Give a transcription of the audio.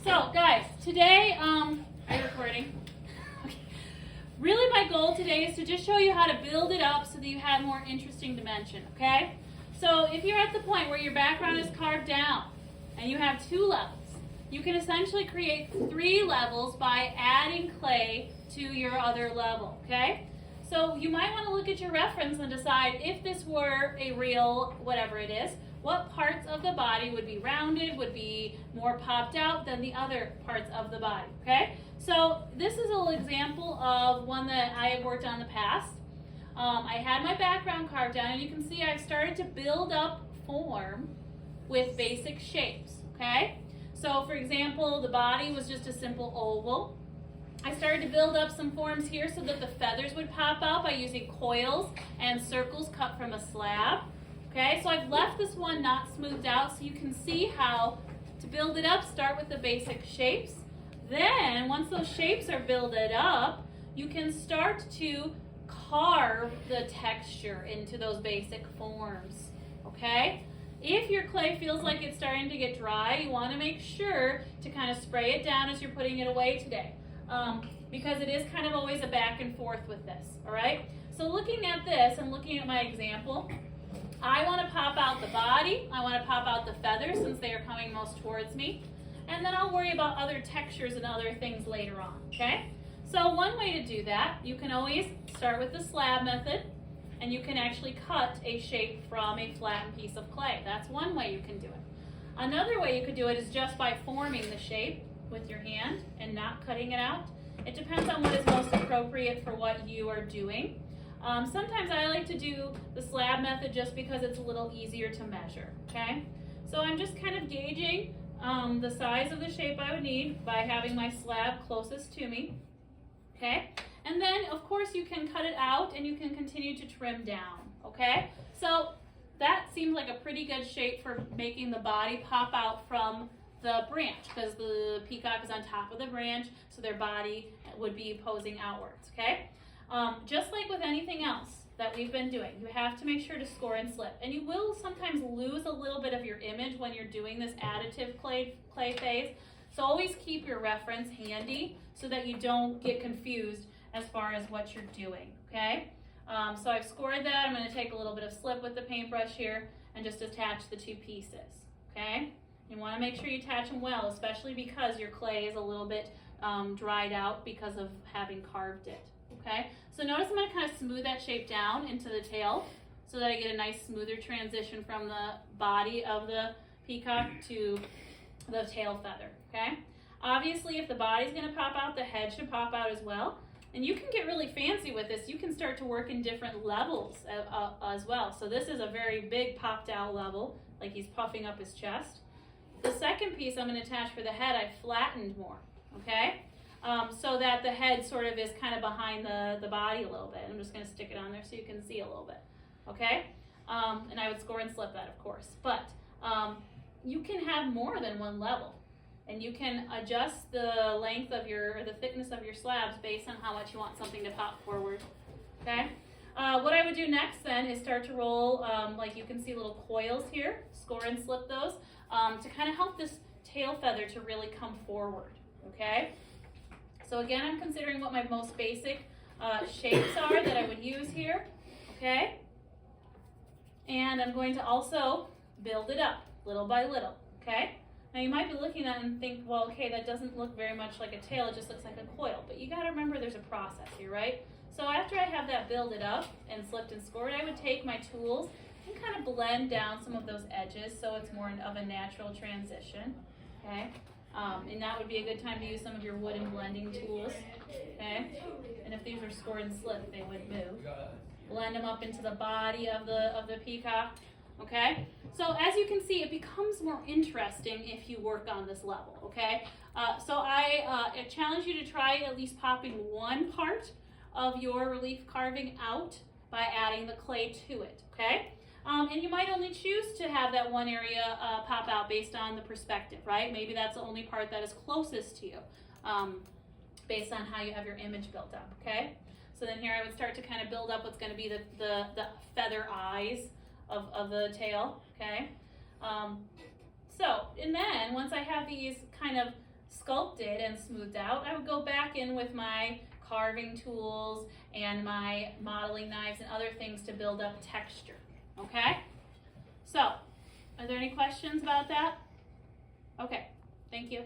So, guys, today, are you recording? Okay. Really, my goal today is to just show you how to build it up so that you have more interesting dimension, okay? So, if you're at the point where your background is carved down and you have 2 levels, you can essentially create 3 levels by adding clay to your other level, okay? So, you might want to look at your reference and decide if this were a real, whatever it is, what parts of the body would be rounded, would be more popped out than the other parts of the body, okay? So this is an example of one that I have worked on in the past. I had my background carved down, and you can see I've started to build up form with basic shapes, okay? So for example, the body was just a simple oval. I started to build up some forms here so that the feathers would pop out by using coils and circles cut from a slab. Okay, so I've left this one not smoothed out so you can see how to build it up. Start with the basic shapes. Then, once those shapes are builded up, you can start to carve the texture into those basic forms. Okay? If your clay feels like it's starting to get dry, you want to make sure to kind of spray it down as you're putting it away today. Because it is kind of always a back and forth with this. Alright? So looking at this and looking at my example, I want to pop out the body, I want to pop out the feathers since they are coming most towards me, and then I'll worry about other textures and other things later on, okay? So one way to do that, you can always start with the slab method, and you can actually cut a shape from a flattened piece of clay. That's one way you can do it. Another way you could do it is just by forming the shape with your hand and not cutting it out. It depends on what is most appropriate for what you are doing. Sometimes I like to do the slab method just because it's a little easier to measure, okay? So I'm just kind of gauging the size of the shape I would need by having my slab closest to me, okay? And then, of course, you can cut it out and you can continue to trim down, okay? So that seems like a pretty good shape for making the body pop out from the branch because the peacock is on top of the branch, so their body would be posing outwards, okay? Just like with anything else that we've been doing, you have to make sure to score and slip. And you will sometimes lose a little bit of your image when you're doing this additive clay phase. So always keep your reference handy so that you don't get confused as far as what you're doing, okay? So I've scored that. I'm going to take a little bit of slip with the paintbrush here and just attach the 2 pieces, okay? You want to make sure you attach them well, especially because your clay is a little bit dried out because of having carved it. Okay, so notice I'm going to kind of smooth that shape down into the tail so that I get a nice smoother transition from the body of the peacock to the tail feather, okay? Obviously, if the body's going to pop out, the head should pop out as well. And you can get really fancy with this. You can start to work in different levels as well. So this is a very big popped out level, like he's puffing up his chest. The second piece I'm going to attach for the head, I flattened more, okay? So that the head sort of is kind of behind the body a little bit. I'm just going to stick it on there so you can see a little bit, okay? And I would score and slip that, of course. But you can have more than one level, and you can adjust the length of the thickness of your slabs based on how much you want something to pop forward, okay? What I would do next then is start to roll, like you can see little coils here, score and slip those, to kind of help this tail feather to really come forward, okay? So again, I'm considering what my most basic shapes are that I would use here, okay? And I'm going to also build it up little by little, okay? Now you might be looking at it and think, well, okay, that doesn't look very much like a tail, it just looks like a coil. But you gotta remember there's a process here, right? So after I have that builded up and slipped and scored, I would take my tools and kind of blend down some of those edges so it's more of a natural transition, okay? And that would be a good time to use some of your wooden blending tools, okay? And if these were scored and slipped, they would move. Blend them up into the body of the peacock, okay? So as you can see, it becomes more interesting if you work on this level, okay? So I challenge you to try at least popping one part of your relief carving out by adding the clay to it, okay? And you might only choose to have that one area pop out based on the perspective, right? Maybe that's the only part that is closest to you based on how you have your image built up, okay? So then here I would start to kind of build up what's going to be the feather eyes of the tail, okay? And then once I have these kind of sculpted and smoothed out, I would go back in with my carving tools and my modeling knives and other things to build up texture. Okay? So, are there any questions about that? Okay, thank you.